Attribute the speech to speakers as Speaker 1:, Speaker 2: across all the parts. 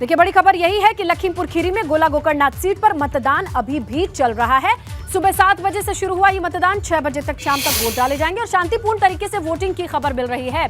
Speaker 1: देखिए, बड़ी खबर यही है कि लखीमपुर खीरी में गोला गोकर्णनाथ सीट पर मतदान अभी भी चल रहा है। सुबह 7 बजे से शुरू हुआ ये मतदान 6 बजे तक शाम तक वोट डाले जाएंगे और शांतिपूर्ण तरीके से वोटिंग की खबर मिल रही है।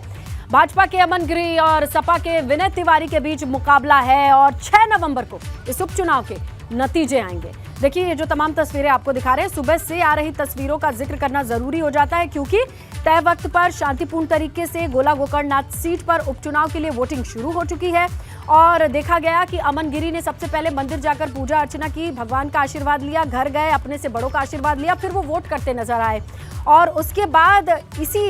Speaker 1: भाजपा के अमन गिरी और सपा के विनय तिवारी के बीच मुकाबला है और 6 नवंबर को इस उपचुनाव के नतीजे आएंगे। देखिए, ये जो तमाम तस्वीरें आपको दिखा रहे हैं, सुबह से आ रही तस्वीरों का जिक्र करना जरूरी हो जाता है क्योंकि तय वक्त पर शांतिपूर्ण तरीके से गोला गोकर्णनाथ सीट पर उपचुनाव के लिए वोटिंग शुरू हो चुकी है। और देखा गया कि अमन गिरी ने सबसे पहले मंदिर जाकर पूजा अर्चना की, भगवान का आशीर्वाद लिया, घर गए, अपने से बड़ों का आशीर्वाद लिया, फिर वो वोट करते नजर आए। और उसके बाद इसी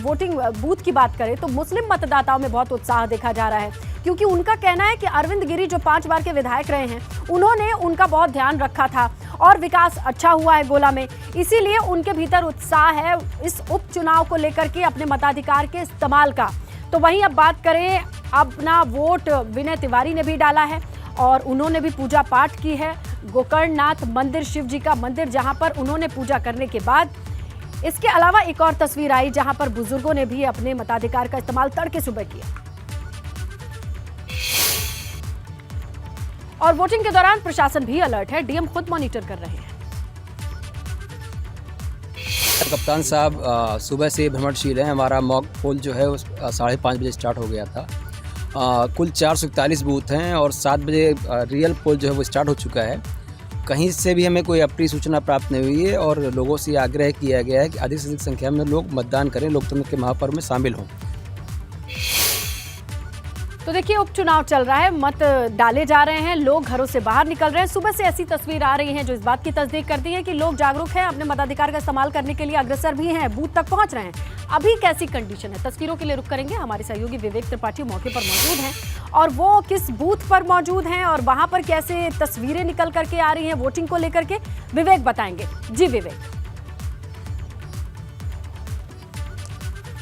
Speaker 1: वोटिंग बूथ की बात करें तो मुस्लिम मतदाताओं में बहुत उत्साह देखा जा रहा है क्योंकि उनका कहना है कि अरविंद गिरी जो 5 बार के विधायक रहे हैं, उन्होंने उनका बहुत ध्यान रखा था और विकास अच्छा हुआ है गोला में, इसीलिए उनके भीतर उत्साह है इस उपचुनाव को लेकर के अपने मताधिकार के इस्तेमाल का। तो वहीं अब बात करें, अपना वोट विनय तिवारी ने भी डाला है और उन्होंने भी पूजा पाठ की है। गोकर्णनाथ मंदिर शिव जी का मंदिर जहां पर उन्होंने पूजा करने के बाद इसके अलावा एक और तस्वीर आई जहां पर बुजुर्गों ने भी अपने मताधिकार का इस्तेमाल तड़के सुबह किया। और वोटिंग के दौरान प्रशासन भी अलर्ट है, डीएम खुद मॉनिटर कर रहे हैं।
Speaker 2: कप्तान साहब सुबह से भ्रमणशील है। हमारा मॉक पोल जो है 5:30 बजे स्टार्ट हो गया था। कुल 441 बूथ हैं और 7 बजे रियल पोल जो है वो स्टार्ट हो चुका है। कहीं से भी हमें कोई अप्रिय सूचना प्राप्त नहीं हुई है और लोगों से आग्रह किया गया है कि अधिक से अधिक संख्या में लोग मतदान करें, लोकतंत्र के महापर्व में शामिल हों।
Speaker 1: तो देखिए, उपचुनाव चल रहा है, मत डाले जा रहे हैं, लोग घरों से बाहर निकल रहे हैं। सुबह से ऐसी तस्वीर आ रही है जो इस बात की तस्दीक करती है कि लोग जागरूक हैं, अपने मताधिकार का इस्तेमाल करने के लिए अग्रसर भी हैं, बूथ तक पहुंच रहे हैं। अभी कैसी कंडीशन है, तस्वीरों के लिए रुक करेंगे। हमारे सहयोगी विवेक त्रिपाठी मौके पर मौजूद हैं और वो किस बूथ पर मौजूद हैं और वहां पर कैसे तस्वीरें निकल करके आ रही हैं वोटिंग को लेकर के, विवेक बताएंगे। जी विवेक।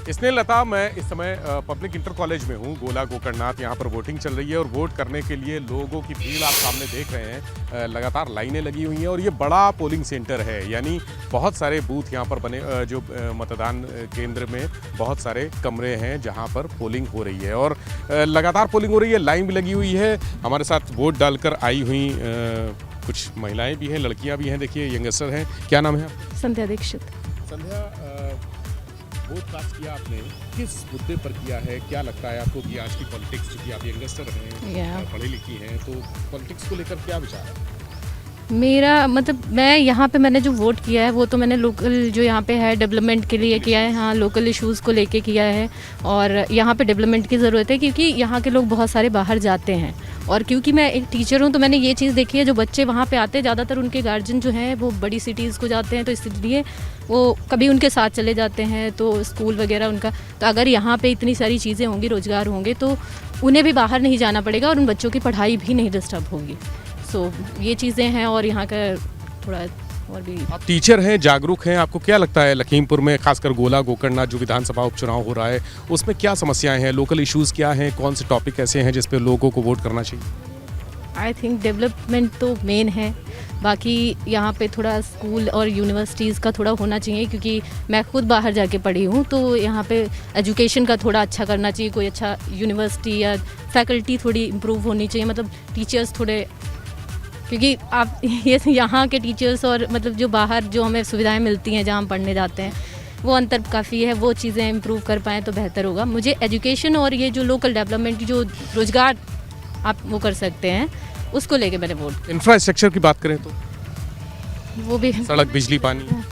Speaker 3: इसने लता, मैं इस समय पब्लिक इंटर कॉलेज में हूँ, गोला गोकर्णनाथ। यहाँ पर वोटिंग चल रही है और वोट करने के लिए लोगों की भीड़ आप सामने देख रहे हैं। लगातार लाइनें लगी हुई हैं और ये बड़ा पोलिंग सेंटर है, यानी बहुत सारे बूथ यहाँ पर बने, जो मतदान केंद्र में बहुत सारे कमरे हैं जहाँ पर पोलिंग हो रही है और लगातार पोलिंग हो रही है, लाइन भी लगी हुई है। हमारे साथ वोट डालकर आई हुई कुछ महिलाएँ भी हैं, लड़कियाँ भी हैं। देखिए, यंगस्टर हैं। क्या नाम है आपका?
Speaker 4: संध्या दीक्षित।
Speaker 3: संध्या, वोट कास्ट किया आपने, किस मुद्दे पर किया है? क्या लगता है आपको कि आज की पॉलिटिक्स, क्योंकि आप यंगस्टर हैं, पढ़ी लिखी हैं, तो पॉलिटिक्स को लेकर क्या विचार है?
Speaker 4: मेरा मतलब, मैं यहाँ पे मैंने जो वोट किया है वो तो मैंने लोकल जो यहाँ पे है डेवलपमेंट के लिए किया है। हाँ, लोकल इश्यूज़ को लेके किया है और यहाँ पे डेवलपमेंट की ज़रूरत है क्योंकि यहाँ के लोग बहुत सारे बाहर जाते हैं और क्योंकि मैं एक टीचर हूँ तो मैंने ये चीज़ देखी है, जो बच्चे वहाँ पे आते हैं ज़्यादातर उनके गार्जियन जो हैं वो बड़ी सिटीज़ को जाते हैं, तो इसलिए वो कभी उनके साथ चले जाते हैं, तो स्कूल वगैरह उनका, तो अगर यहाँ पे इतनी सारी चीज़ें होंगी, रोज़गार होंगे, तो उन्हें भी बाहर नहीं जाना पड़ेगा और उन बच्चों की पढ़ाई भी नहीं डिस्टर्ब होगी। सो ये चीज़ें हैं और यहाँ का थोड़ा और भी।
Speaker 3: आप टीचर हैं, जागरूक हैं, आपको क्या लगता है लखीमपुर में खासकर गोला गोकर्णनाथ जो विधानसभा उपचुनाव हो रहा है उसमें क्या समस्याएं हैं, लोकल इश्यूज़ क्या हैं, कौन से टॉपिक ऐसे हैं जिस पे लोगों को वोट करना चाहिए?
Speaker 4: आई थिंक डेवलपमेंट तो मेन है, बाकी यहाँ पे थोड़ा स्कूल और यूनिवर्सिटीज़ का थोड़ा होना चाहिए क्योंकि मैं खुद बाहर जाके पढ़ी हूँ, तो यहाँ पे एजुकेशन का थोड़ा अच्छा करना चाहिए। कोई अच्छा यूनिवर्सिटी या फैकल्टी थोड़ी इम्प्रूव होनी चाहिए, मतलब टीचर्स थोड़े, क्योंकि आप ये यहाँ के टीचर्स और मतलब जो बाहर जो हमें सुविधाएं मिलती हैं जहाँ हम पढ़ने जाते हैं वो अंतर काफ़ी है, वो चीज़ें इम्प्रूव कर पाएँ तो बेहतर होगा। मुझे एजुकेशन और ये जो लोकल डेवलपमेंट, जो रोज़गार आप वो कर सकते हैं, उसको लेके मैंने वोट।
Speaker 3: इंफ्रास्ट्रक्चर की बात करें तो
Speaker 4: वो भी
Speaker 3: सड़क, बिजली, पानी।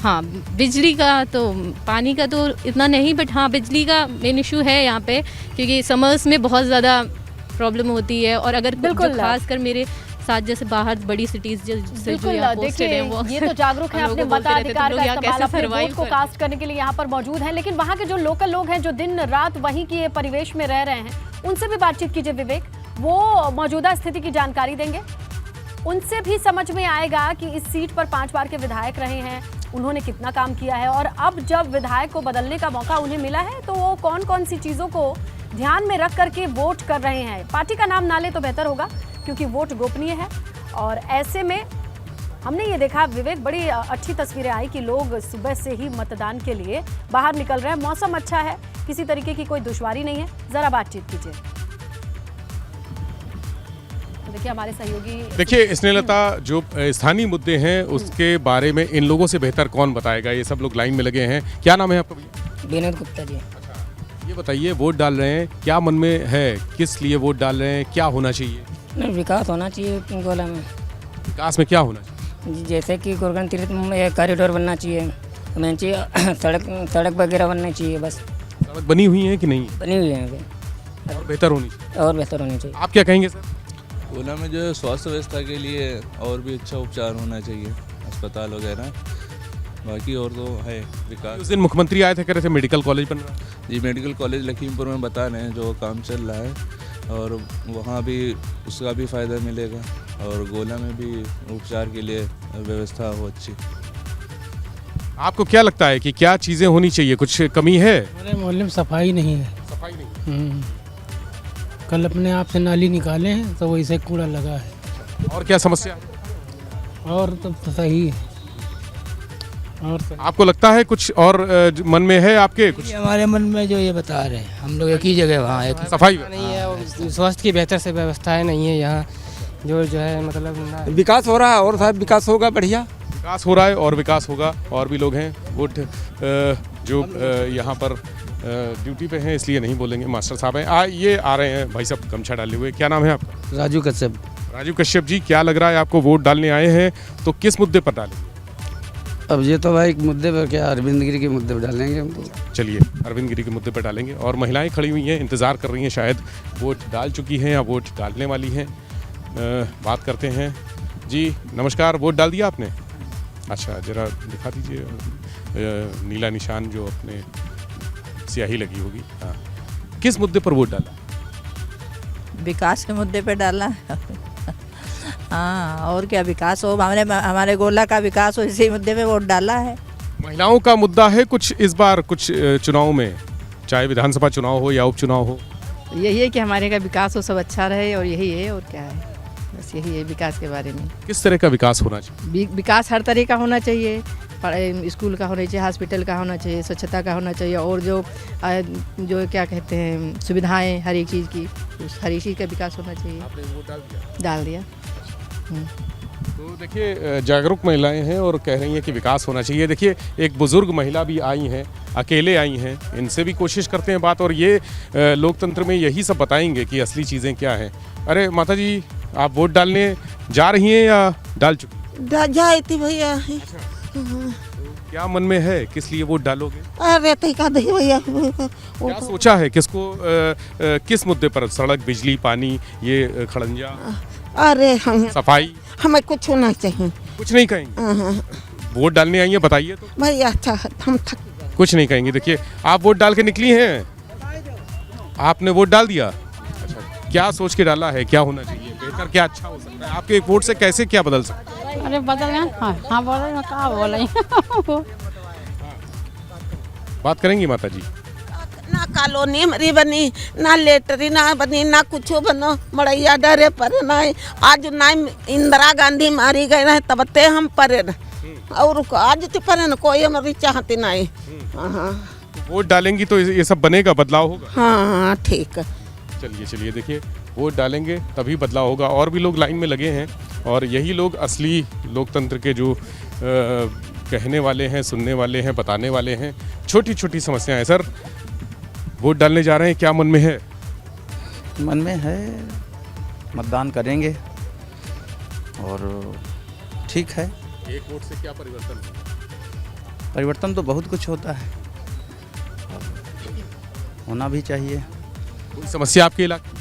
Speaker 4: हाँ, बिजली का तो, पानी का तो इतना नहीं, बट हाँ बिजली का मेन इशू है यहाँ पे क्योंकि समर्स में बहुत ज़्यादा प्रॉब्लम होती है और अगर बिल्कुल खासकर मेरे साथ जैसे बाहर बड़ी सिटीज से जो यहाँ पोस्टेड है, वो
Speaker 1: ये तो जागरूक हैं, अपने मताधिकार का इस्तेमाल अपने वोट को कास्ट करने के लिए यहाँ पर मौजूद हैं। लेकिन वहाँ के जो लोकल लोग हैं जो दिन रात वहीं के परिवेश में रह रहे हैं, उनसे भी बातचीत कीजिए विवेक, वो मौजूदा स्थिति की जानकारी देंगे। उनसे भी समझ में आएगा कि इस सीट पर 5 बार के विधायक रहे हैं, उन्होंने कितना काम किया है और अब जब विधायक को बदलने का मौका उन्हें मिला है तो वो कौन कौन सी चीज़ों को ध्यान में रख करके वोट कर रहे हैं। पार्टी का नाम ना ले तो बेहतर होगा क्योंकि वोट गोपनीय है और ऐसे में हमने ये देखा विवेक, बड़ी अच्छी तस्वीरें आई कि लोग सुबह से ही मतदान के लिए बाहर निकल रहे हैं। मौसम अच्छा है, किसी तरीके की कोई दुश्वारी नहीं है। जरा बातचीत कीजिए। देखिए हमारे सहयोगी
Speaker 3: देखिए स्नेहलता, जो स्थानीय मुद्दे हैं उसके बारे में इन लोगों से बेहतर कौन बताएगा। ये सब लोग लाइन में लगे हैं। क्या नाम है आपका भैया?
Speaker 5: विनोद गुप्ता जी।
Speaker 3: ये बताइए, वोट डाल रहे हैं, क्या मन में है, किस लिए वोट डाल रहे हैं, क्या होना चाहिए?
Speaker 5: नहीं, विकास होना चाहिए गोला में।
Speaker 3: विकास में क्या होना चाहिए?
Speaker 5: जैसे कि गोरगन तीर्थ में कॉरिडोर बनना चाहिए, बनना चाहिए, सड़क वगैरह बनना चाहिए। बस
Speaker 3: सड़क बनी हुई है कि नहीं
Speaker 5: बनी हुई है
Speaker 3: और बेहतर होनी चाहिए?
Speaker 5: और बेहतर होनी चाहिए।
Speaker 3: आप क्या कहेंगे सर?
Speaker 6: गोला में जो है स्वास्थ्य व्यवस्था के लिए और भी अच्छा उपचार होना चाहिए, अस्पताल वगैरह। बाकी और तो है विकास।
Speaker 3: उस दिन मुख्यमंत्री आए थे, कह रहे थे मेडिकल कॉलेज बन रहा है।
Speaker 6: जी, मेडिकल कॉलेज लखीमपुर में बता रहे हैं जो काम चल रहा है, और वहाँ भी उसका भी फ़ायदा मिलेगा, और गोला में भी उपचार के लिए व्यवस्था हो अच्छी।
Speaker 3: आपको क्या लगता है कि क्या चीज़ें होनी चाहिए, कुछ कमी है?
Speaker 7: हमारे मोहल्ले में सफाई नहीं है।
Speaker 3: सफाई नहीं।
Speaker 7: कल अपने आप से नाली निकाले हैं तो वैसे कूड़ा लगा है।
Speaker 3: और क्या समस्या?
Speaker 7: और तो सही है। और तो
Speaker 3: आपको लगता है कुछ और मन में है आपके कुछ?
Speaker 7: ये हमारे मन में जो ये बता रहे हैं, हम लोग एक ही जगह वहाँ एक
Speaker 3: सफाई
Speaker 7: नहीं है, और स्वास्थ्य की बेहतर से व्यवस्थाएं नहीं है यहाँ। जो है मतलब
Speaker 8: विकास हो रहा है और साहब विकास होगा बढ़िया।
Speaker 3: विकास हो रहा है और विकास होगा। और भी लोग हैं वोट जो यहाँ पर ड्यूटी पे हैं, इसलिए नहीं बोलेंगे। मास्टर साहब हैं, ये आ रहे हैं भाई साहब गमछा डाले हुए। क्या नाम है आपका?
Speaker 8: राजू कश्यप।
Speaker 3: राजू कश्यप जी, क्या लग रहा है आपको, वोट डालने आए हैं तो किस मुद्दे पर डालेंगे?
Speaker 8: अब ये तो भाई एक मुद्दे पर क्या, अरविंद गिरी के मुद्दे पर डालेंगे हम तो।
Speaker 3: चलिए, अरविंद गिरी के मुद्दे पर डालेंगे। और महिलाएं खड़ी हुई हैं, इंतज़ार कर रही हैं, शायद वोट डाल चुकी हैं या वोट डालने वाली हैं। बात करते हैं। जी नमस्कार, वोट डाल दिया आपने? अच्छा, ज़रा दिखा दीजिए नीला निशान जो अपने स्याही लगी होगी। हाँ, किस मुद्दे पर वोट डाला?
Speaker 9: विकास के मुद्दे पे डालना। हाँ, और क्या विकास हो, हमारे गोला का विकास हो, इसी मुद्दे पे वोट डाला है।
Speaker 3: महिलाओं का मुद्दा है कुछ इस बार, कुछ चुनाव में, चाहे विधानसभा चुनाव हो या उपचुनाव हो।
Speaker 9: यही है कि हमारे का विकास हो, सब अच्छा रहे, और यही है, और क्या है, बस यही है विकास के बारे में।
Speaker 3: किस तरह का विकास होना चाहिए?
Speaker 9: विकास हर तरह का होना चाहिए। स्कूल का होना चाहिए, हॉस्पिटल का होना चाहिए, स्वच्छता का होना चाहिए, और जो क्या कहते हैं सुविधाएं, हर एक चीज़ की, हर एक चीज़ का विकास होना चाहिए।
Speaker 3: आपने वोट डाल दिया?
Speaker 9: डाल दिया।
Speaker 3: तो देखिए, जागरूक महिलाएं हैं और कह रही हैं कि विकास होना चाहिए। देखिए, एक बुजुर्ग महिला भी आई हैं, अकेले आई हैं, इनसे भी कोशिश करते हैं बात, और ये लोकतंत्र में यही सब बताएंगे कि असली चीज़ें क्या हैं। अरे माता जी, आप वोट डालने जा रही हैं या डाल चुकी?
Speaker 10: जाई थी भैया।
Speaker 3: क्या मन में है, किस लिए वोट डालोगे?
Speaker 10: अरे तैका दही भैया।
Speaker 3: क्या सोचा है, किसको किस मुद्दे पर? सड़क, बिजली, पानी, ये खड़ंजा,
Speaker 10: अरे
Speaker 3: सफाई?
Speaker 10: हमें कुछ होना चाहिए।
Speaker 3: कुछ नहीं कहेंगे? वोट डालने आई हैं, बताइए तो।
Speaker 10: भैया अच्छा, हम थक।
Speaker 3: कुछ नहीं कहेंगे। देखिए, आप वोट डाल के निकली हैं, आपने वोट डाल दिया। अच्छा, क्या सोच के डाला है, क्या होना चाहिए, बेहतर क्या अच्छा हो सकता है, आपके एक वोट से कैसे क्या बदल सकता है?
Speaker 11: अरे बदल गया। हाँ बोल रहे, कहाँ बोल रही?
Speaker 3: बात करेंगी माता जी?
Speaker 10: ना कॉलोनी मरी बनी, ना लेटरी ना बनी, ना कुछ बनो, मड़ैया डरे पर ना। आज ना इंदिरा गांधी मारी गए रहे तब ते हम परे, और आज तो परे न कोई हमारी चाहती नहीं। हाँ,
Speaker 3: वोट डालेंगी तो ये सब बनेगा, बदलाव होगा।
Speaker 10: हाँ ठीक।
Speaker 3: चलिए देखिए, वोट डालेंगे तभी बदलाव होगा। और भी लोग लाइन में लगे हैं, और यही लोग असली लोकतंत्र के जो कहने वाले हैं, सुनने वाले हैं, बताने वाले हैं। छोटी छोटी समस्याएं। सर, वोट डालने जा रहे हैं, क्या मन में है?
Speaker 8: मन में है, मतदान करेंगे और ठीक है।
Speaker 3: एक वोट से क्या परिवर्तन?
Speaker 8: परिवर्तन तो बहुत कुछ होता है, होना भी चाहिए।
Speaker 3: कोई समस्या आपके इलाके?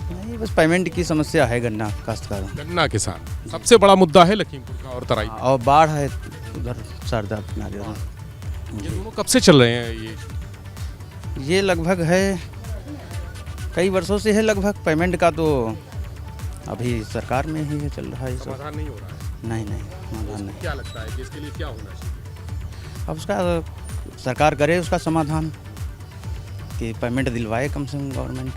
Speaker 8: नहीं, बस पेमेंट की समस्या है गन्ना काश्तकारों।
Speaker 3: गन्ना किसान सबसे बड़ा मुद्दा है लखीमपुर का, और तराई।
Speaker 8: और बाढ़ है उधर शारदा किनारे।
Speaker 3: ये दोनों कब से चल रहे हैं?
Speaker 8: ये लगभग है, कई वर्षों से है लगभग। पेमेंट का तो अभी सरकार में ही है, चल रहा है।
Speaker 3: समाधान नहीं हो रहा है?
Speaker 8: नहीं समाधान नहीं।
Speaker 3: क्या लगता है कि इसके लिए क्या होना चाहिए?
Speaker 8: अब उसका सरकार करे उसका समाधान, कि पेमेंट दिलवाए कम से कम गवर्नमेंट।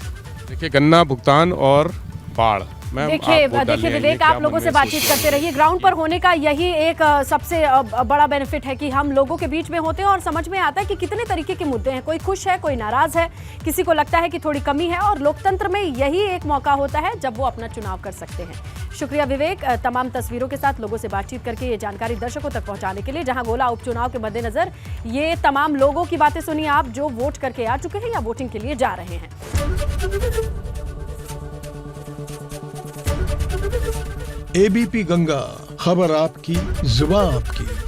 Speaker 3: देखिए, गन्ना भुगतान और बाढ़ मैम,
Speaker 1: देखिए
Speaker 3: आप वोट डालने
Speaker 1: देखिए
Speaker 3: आइए,
Speaker 1: विवेक,
Speaker 3: क्या
Speaker 1: आप
Speaker 3: मन
Speaker 1: लोगों
Speaker 3: में
Speaker 1: से बातचीत
Speaker 3: सोचते हैं?
Speaker 1: करते रहिए। ग्राउंड पर होने का यही एक सबसे बड़ा बेनिफिट है कि हम लोगों के बीच में होते हैं और समझ में आता है कि कितने तरीके के मुद्दे हैं। कोई खुश है, कोई नाराज है, किसी को लगता है कि थोड़ी कमी है, और लोकतंत्र में यही एक मौका होता है जब वो अपना चुनाव कर सकते हैं। शुक्रिया विवेक, तमाम तस्वीरों के साथ लोगों से बातचीत करके ये जानकारी दर्शकों तक पहुंचाने के लिए। जहां गोला उपचुनाव के मद्देनजर ये तमाम लोगों की बातें सुनी आप, जो वोट करके आ चुके हैं या वोटिंग के लिए जा रहे हैं।
Speaker 12: एबीपी गंगा, खबर आपकी, जुबान आपकी।